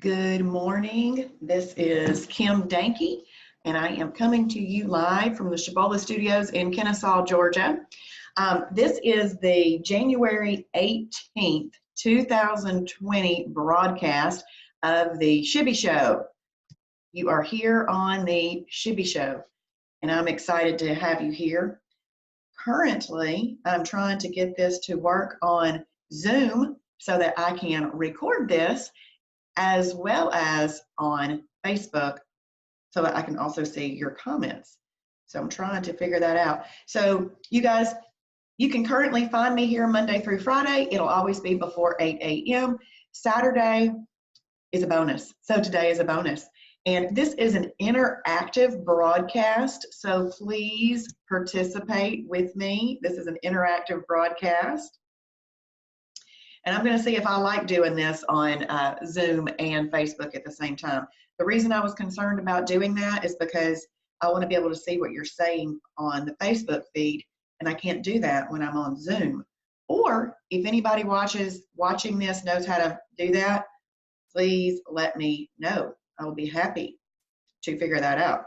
Good morning. This is Kim Danke, and I am coming to you live from the Shibby Studios in Kennesaw, Georgia. This is the January 18th, 2020 broadcast of the Shibby Show. You are here on the Shibby Show, and I'm excited to have you here. Currently, I'm trying to get this to work on Zoom so that I can record this as well as on Facebook so that I can also see your comments. So I'm trying to figure that out. So you guys, you can currently find me here Monday through Friday. It'll always be before 8 a.m. Saturday is a bonus. So today is a bonus. And this is an interactive broadcast, so please participate with me. This is an interactive broadcast. And I'm going to see if I like doing this on Zoom and Facebook at the same time. The reason I was concerned about doing that is because I want to be able to see what you're saying on the Facebook feed, and I can't do that when I'm on Zoom. Or if anybody watching this knows how to do that, please let me know. I will be happy to figure that out.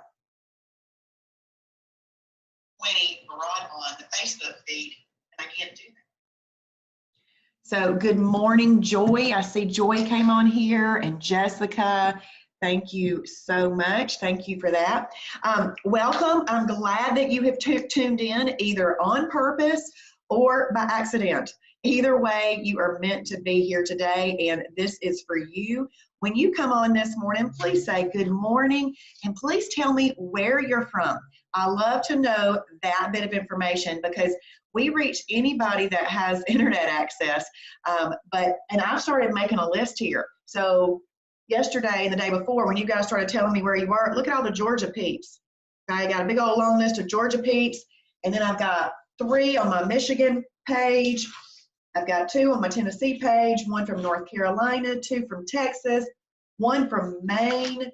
When brought on the Facebook feed, and I can't do that. So good morning, Joy. I see Joy came on here, and Jessica. Thank you so much. Thank you for that. Welcome. I'm glad that you have tuned in either on purpose or by accident. Either way, you are meant to be here today, and this is for you. When you come on this morning, please say good morning, and please tell me where you're from. I love to know that bit of information because we reach anybody that has internet access. And I've started making a list here. So yesterday and the day before, when you guys started telling me where you were, look at all the Georgia peeps. I got a big old long list of Georgia peeps, and then I've got 3 on my Michigan page. I've got 2 on my Tennessee page, 1 from North Carolina, 2 from Texas, 1 from Maine,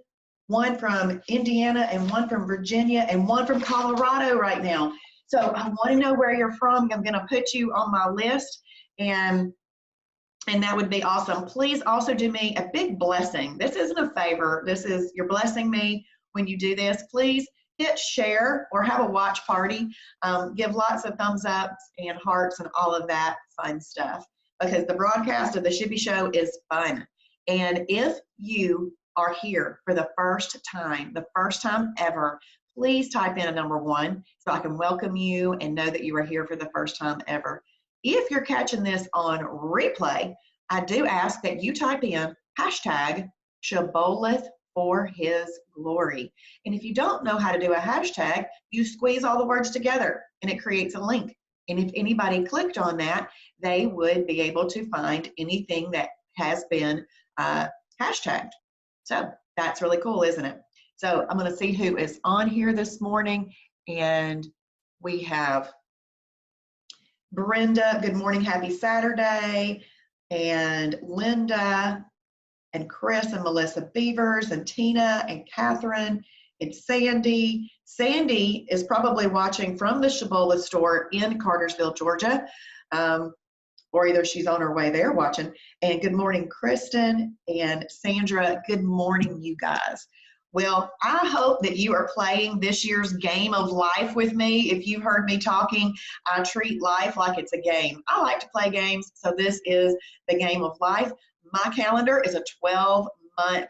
1 from Indiana, and 1 from Virginia, and 1 from Colorado right now. So I want to know where you're from. I'm going to put you on my list, and that would be awesome. Please also do me a big blessing. This isn't a favor. This is, you're blessing me when you do this. Please hit share or have a watch party. Give lots of thumbs up and hearts and all of that fun stuff, because the broadcast of the Shibby Show is fun. And if you are here for the first time ever, please type in a number 1 so I can welcome you and know that you are here for the first time ever. If you're catching this on replay, I do ask that you type in hashtag Shibboleth for his glory. And if you don't know how to do a hashtag, you squeeze all the words together and it creates a link. And if anybody clicked on that, they would be able to find anything that has been hashtagged. So that's really cool, isn't it? So I'm going to see who is on here this morning. And we have Brenda, good morning, happy Saturday. And Linda, and Chris, and Melissa Beavers, and Tina, and Catherine, and Sandy. Sandy is probably watching from the Shibboleth store in Cartersville, Georgia. Or either she's on her way there watching. And good morning, Kristen and Sandra. Good morning, you guys. Well, I hope that you are playing this year's game of life with me. If you heard me talking, I treat life like it's a game. I like to play games, so this is the game of life. My calendar is a 12-month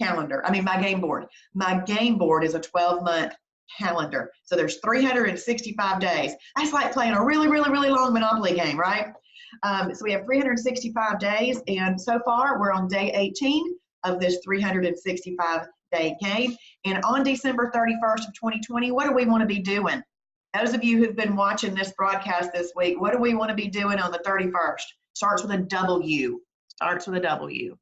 calendar. I mean, my game board. My game board is a 12-month calendar. So there's 365 days. That's like playing a really, really, really long Monopoly game, right? So we have 365 days, and so far we're on day 18 of this 365-day game. And on December 31st of 2020, what do we want to be doing? Those of you who've been watching this broadcast this week, what do we want to be doing on the 31st? Starts with a W. Starts with a W.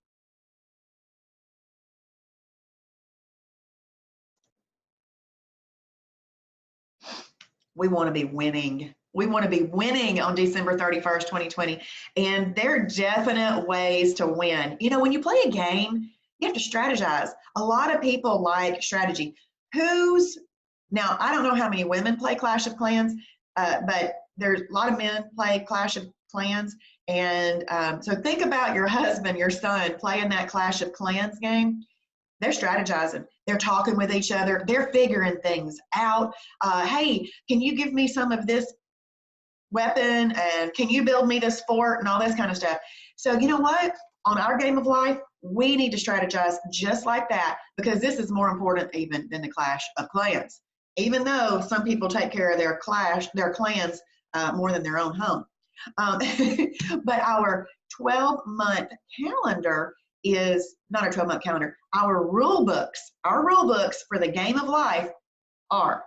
We want to be winning. We want to be winning on December 31st, 2020. And there are definite ways to win. You know, when you play a game, you have to strategize. A lot of people like strategy. Now, I don't know how many women play Clash of Clans, but there's a lot of men play Clash of Clans. And so think about your husband, your son playing that Clash of Clans game. They're strategizing. They're talking with each other. They're figuring things out. Hey, can you give me some of this weapon? And can you build me this fort? And all this kind of stuff. So you know what? On our game of life, we need to strategize just like that, because this is more important even than the Clash of Clans. Even though some people take care of their clans more than their own home. But our 12-month calendar is not a 12-month calendar. Our rule books for the game of life are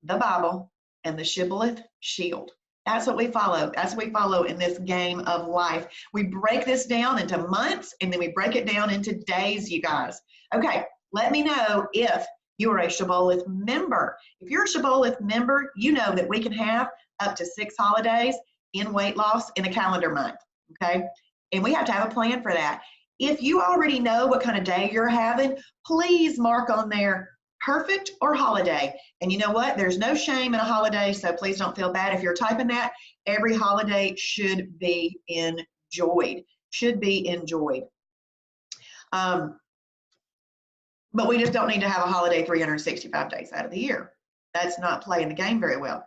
the Bible and the Shibboleth Shield. That's what we follow. That's what we follow in this game of life. We break this down into months, and then we break it down into days, you guys. Okay, let me know if you are a Shibboleth member. If you're a Shibboleth member, you know that we can have up to 6 holidays in weight loss in a calendar month, okay? And we have to have a plan for that. If you already know what kind of day you're having, please mark on there perfect or holiday. And you know what? There's no shame in a holiday, so please don't feel bad if you're typing that. Every holiday should be enjoyed, but we just don't need to have a holiday 365 days out of the year. That's not playing the game very well.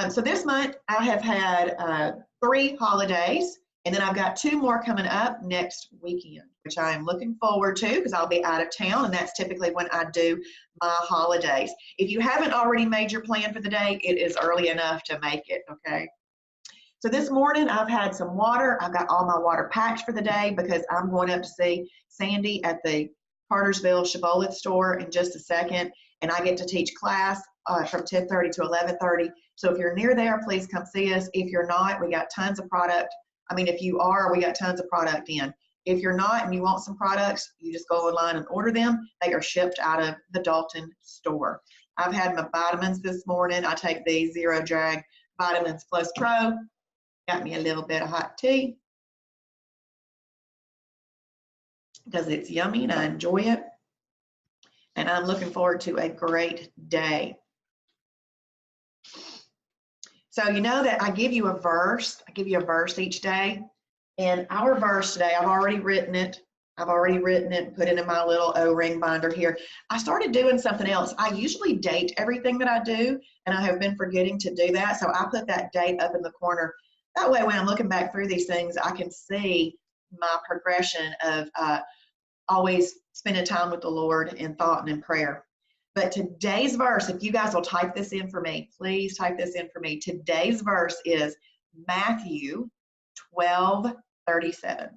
So this month I have had 3 holidays, and then I've got 2 more coming up next weekend, which I am looking forward to because I'll be out of town, and that's typically when I do my holidays. If you haven't already made your plan for the day, it is early enough to make it, okay? So this morning I've had some water. I've got all my water packed for the day because I'm going up to see Sandy at the Cartersville Shibboleth store in just a second, and I get to teach class from 10:30 to 11:30. So if you're near there, please come see us. If you're not, we got tons of product. I mean, if you are, we got tons of product in. If you're not and you want some products, you just go online and order them. They are shipped out of the Dalton store. I've had my vitamins this morning. I take the Zero Drag Vitamins Plus Pro. Got me a little bit of hot tea because it's yummy and I enjoy it. And I'm looking forward to a great day. So you know that I give you a verse. I give you a verse each day. And our verse today, I've already written it, put it in my little O-ring binder here. I started doing something else. I usually date everything that I do, and I have been forgetting to do that. So I put that date up in the corner. That way, when I'm looking back through these things, I can see my progression of always spending time with the Lord in thought and in prayer. But today's verse, if you guys will type this in for me, please type this in for me. Today's verse is Matthew 12:37.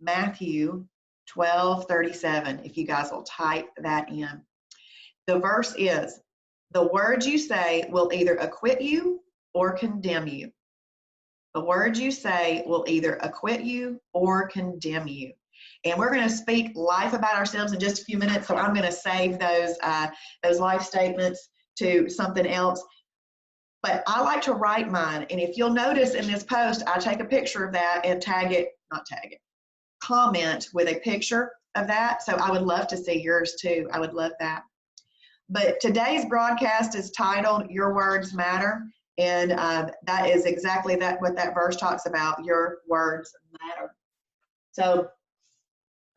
Matthew 12:37, if you guys will type that in. The verse is, the words you say will either acquit you or condemn you. The words you say will either acquit you or condemn you. And we're going to speak life about ourselves in just a few minutes, so I'm going to save those life statements to something else. But I like to write mine, and if you'll notice in this post, I take a picture of that and comment with a picture of that. So I would love to see yours too. I would love that. But today's broadcast is titled Your Words Matter, and that is exactly what that verse talks about. Your words matter. So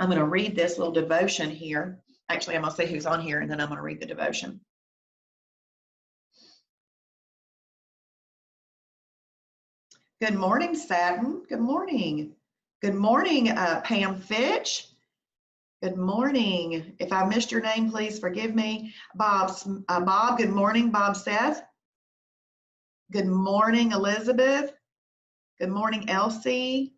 I'm going to read this little devotion here. Actually, I'm going to see who's on here, and then I'm going to read the devotion. Good morning, Satin. Good morning. Good morning, Pam Fitch. Good morning. If I missed your name, please forgive me. Bob, good morning, Bob Seth. Good morning, Elizabeth. Good morning, Elsie.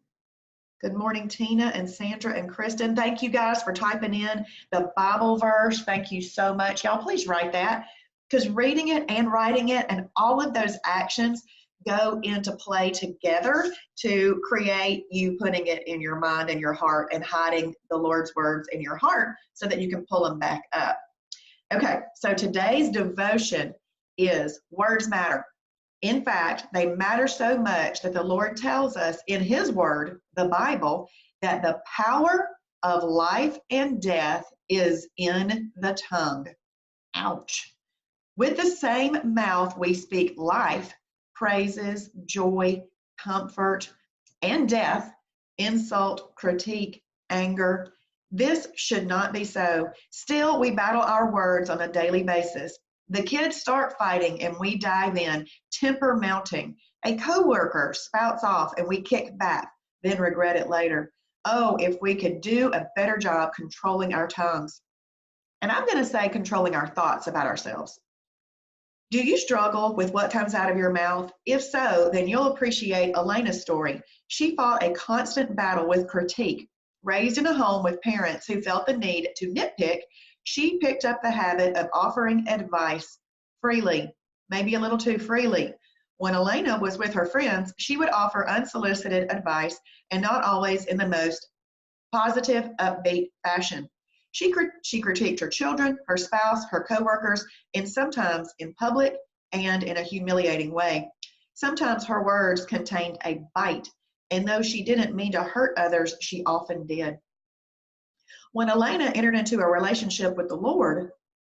Good morning, Tina and Sandra and Kristen. Thank you guys for typing in the Bible verse. Thank you so much. Y'all, please write that, because reading it and writing it and all of those actions go into play together to create you putting it in your mind and your heart and hiding the Lord's words in your heart so that you can pull them back up. Okay, so today's devotion is words matter. In fact, they matter so much that the Lord tells us in His Word, the Bible, that the power of life and death is in the tongue. Ouch. With the same mouth we speak life, praises, joy, comfort, and death, insult, critique, anger. This should not be so. Still, we battle our words on a daily basis. The kids start fighting and we dive in, temper mounting. A coworker spouts off and we kick back, then regret it later. Oh, if we could do a better job controlling our tongues. And I'm going to say controlling our thoughts about ourselves. Do you struggle with what comes out of your mouth? If so, then you'll appreciate Elena's story. She fought a constant battle with critique. Raised in a home with parents who felt the need to nitpick, she picked up the habit of offering advice freely, maybe a little too freely. When Elena was with her friends, she would offer unsolicited advice and not always in the most positive, upbeat fashion. She critiqued her children, her spouse, her coworkers, and sometimes in public and in a humiliating way. Sometimes her words contained a bite, and though she didn't mean to hurt others, she often did. When Elena entered into a relationship with the Lord,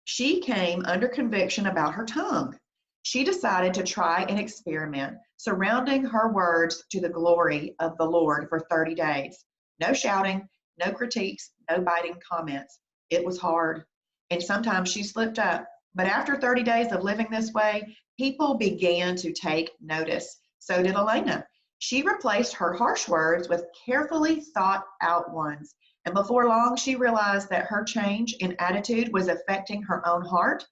she came under conviction about her tongue. She decided to try an experiment surrounding her words to the glory of the Lord for 30 days. No shouting, no critiques, no biting comments. It was hard, and sometimes she slipped up. But after 30 days of living this way, people began to take notice. So did Elena. She replaced her harsh words with carefully thought out ones. And before long, she realized that her change in attitude was affecting her own heart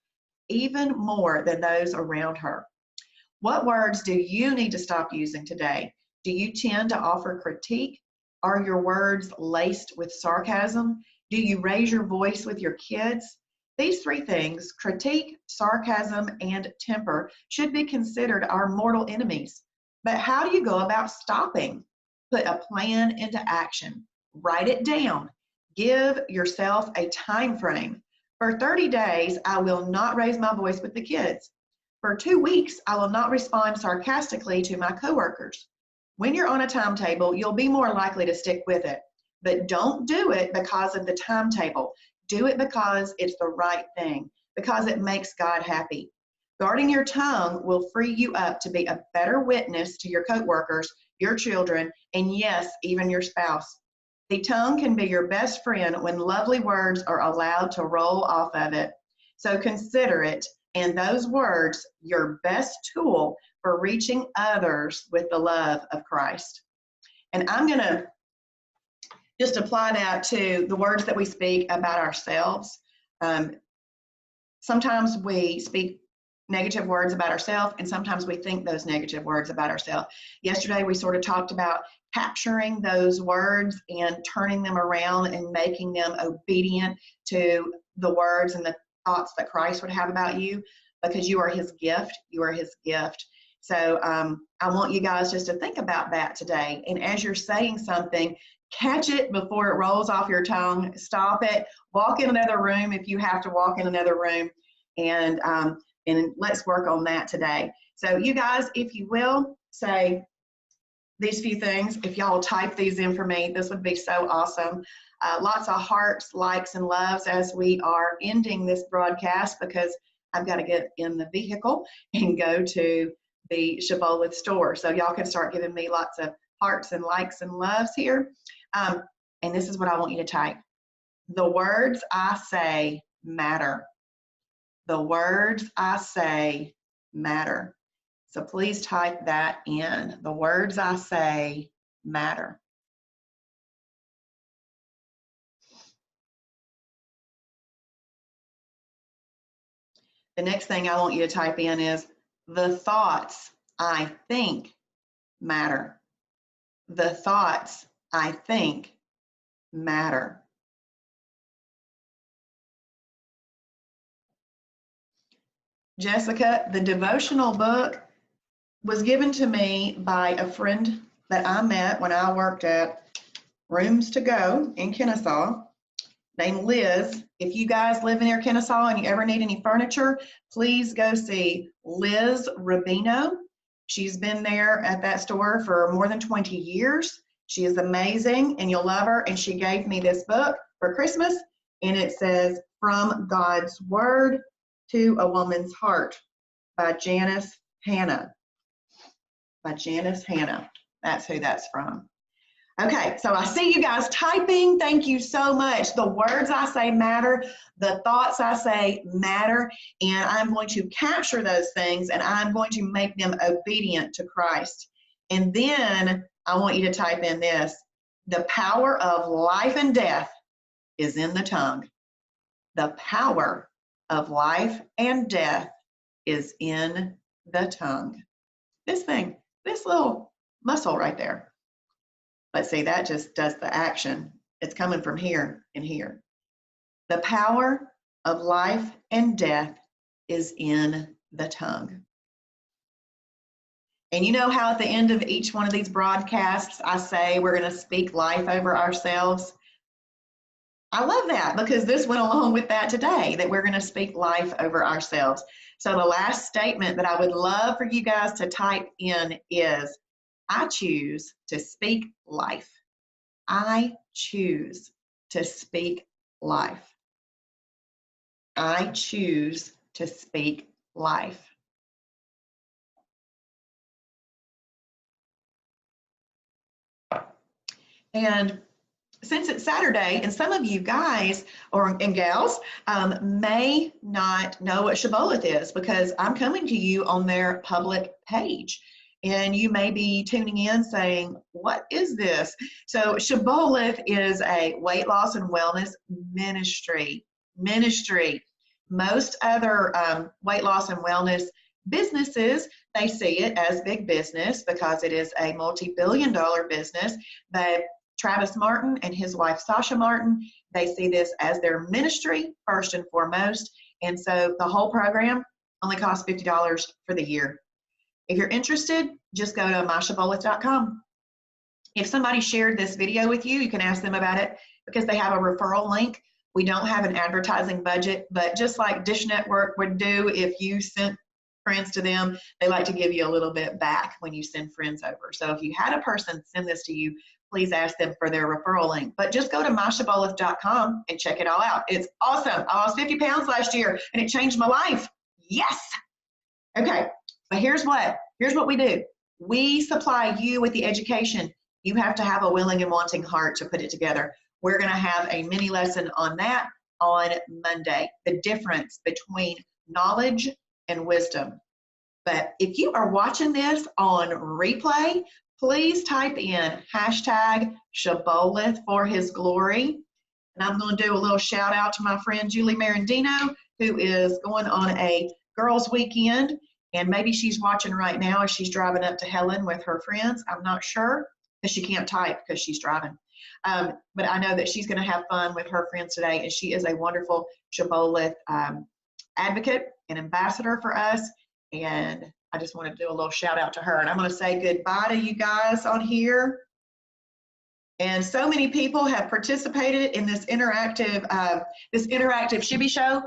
even more than those around her. What words do you need to stop using today? Do you tend to offer critique? Are your words laced with sarcasm? Do you raise your voice with your kids? These three things, critique, sarcasm, and temper, should be considered our mortal enemies. But how do you go about stopping? Put a plan into action. Write it down. Give yourself a time frame. For 30 days, I will not raise my voice with the kids. For 2 weeks, I will not respond sarcastically to my coworkers. When you're on a timetable, you'll be more likely to stick with it. But don't do it because of the timetable. Do it because it's the right thing, because it makes God happy. Guarding your tongue will free you up to be a better witness to your coworkers, your children, and yes, even your spouse. The tongue can be your best friend when lovely words are allowed to roll off of it. So consider it, and those words, your best tool for reaching others with the love of Christ. And I'm going to just apply that to the words that we speak about ourselves. Sometimes we speak negative words about ourselves, and sometimes we think those negative words about ourselves. Yesterday, we sort of talked about capturing those words and turning them around and making them obedient to the words and the thoughts that Christ would have about you, because you are his gift. You are his gift. So I want you guys just to think about that today. And as you're saying something, catch it before it rolls off your tongue. Stop it. Walk in another room if you have to walk in another room. And let's work on that today. So you guys, if you will, say these few things. If y'all type these in for me, this would be so awesome. Lots of hearts, likes, and loves as we are ending this broadcast, because I've got to get in the vehicle and go to the Shibboleth store. So y'all can start giving me lots of hearts and likes and loves here. And this is what I want you to type. The words I say matter. The words I say matter. So please type that in. The words I say matter. The next thing I want you to type in is the thoughts I think matter. The thoughts I think matter. Jessica, the devotional book was given to me by a friend that I met when I worked at Rooms to Go in Kennesaw, named Liz. If you guys live near Kennesaw and you ever need any furniture, please go see Liz Rubino. She's been there at that store for more than 20 years. She is amazing and you'll love her. And she gave me this book for Christmas, and it says From God's Word to a Woman's Heart by Janice Hannah. By Janice Hannah. That's who that's from. Okay, so I see you guys typing. Thank you so much. The words I say matter. The thoughts I say matter. And I'm going to capture those things and I'm going to make them obedient to Christ. And then I want you to type in this. The power of life and death is in the tongue. The power of life and death is in the tongue. This thing, this little muscle right there. But see, that just does the action. It's coming from here and here. The power of life and death is in the tongue. And you know how at the end of each one of these broadcasts, I say we're going to speak life over ourselves? I love that because this went along with that today, that we're going to speak life over ourselves. So the last statement that I would love for you guys to type in is, I choose to speak life. I choose to speak life. I choose to speak life. And since it's Saturday, and some of you guys and gals may not know what Shibboleth is because I'm coming to you on their public page. And you may be tuning in saying, what is this? So Shibboleth is a weight loss and wellness ministry. Most other weight loss and wellness businesses, they see it as big business because it is a multi-billion-dollar business. But Travis Martin and his wife, Sasha Martin, they see this as their ministry first and foremost. And so the whole program only costs $50 for the year. If you're interested, just go to myshibboleth.com. If somebody shared this video with you, you can ask them about it because they have a referral link. We don't have an advertising budget, but just like Dish Network would do if you sent friends to them, they like to give you a little bit back when you send friends over. So if you had a person send this to you, please ask them for their referral link. But just go to myshibboleth.com and check it all out. It's awesome. I lost 50 pounds last year and it changed my life. Yes. Okay. But here's what we do. We supply you with the education. You have to have a willing and wanting heart to put it together. We're going to have a mini lesson on that on Monday, the difference between knowledge and wisdom. But if you are watching this on replay, please type in hashtag Shibboleth for his glory. And I'm going to do a little shout out to my friend Julie Marandino, who is going on a girls' weekend. And maybe she's watching right now as she's driving up to Helen with her friends. I'm not sure because she can't type because she's driving. But I know that she's going to have fun with her friends today. And she is a wonderful Shibboleth advocate and ambassador for us. And I just want to do a little shout out to her. And I'm going to say goodbye to you guys on here. And so many people have participated in this interactive Shibby show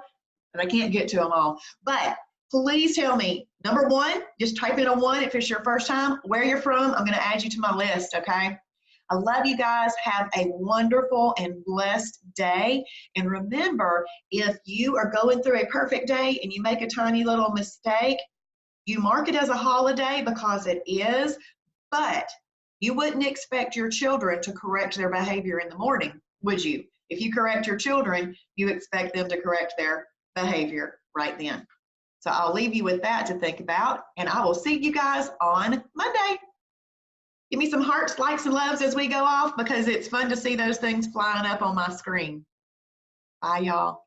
that I can't get to them all. But please tell me, number one, just type in a 1 if it's your first time, where you're from. I'm going to add you to my list, okay? I love you guys. Have a wonderful and blessed day. And remember, if you are going through a perfect day and you make a tiny little mistake, you mark it as a holiday because it is, but you wouldn't expect your children to correct their behavior in the morning, would you? If you correct your children, you expect them to correct their behavior right then. So I'll leave you with that to think about, and I will see you guys on Monday. Give me some hearts, likes, and loves as we go off because it's fun to see those things flying up on my screen. Bye, y'all.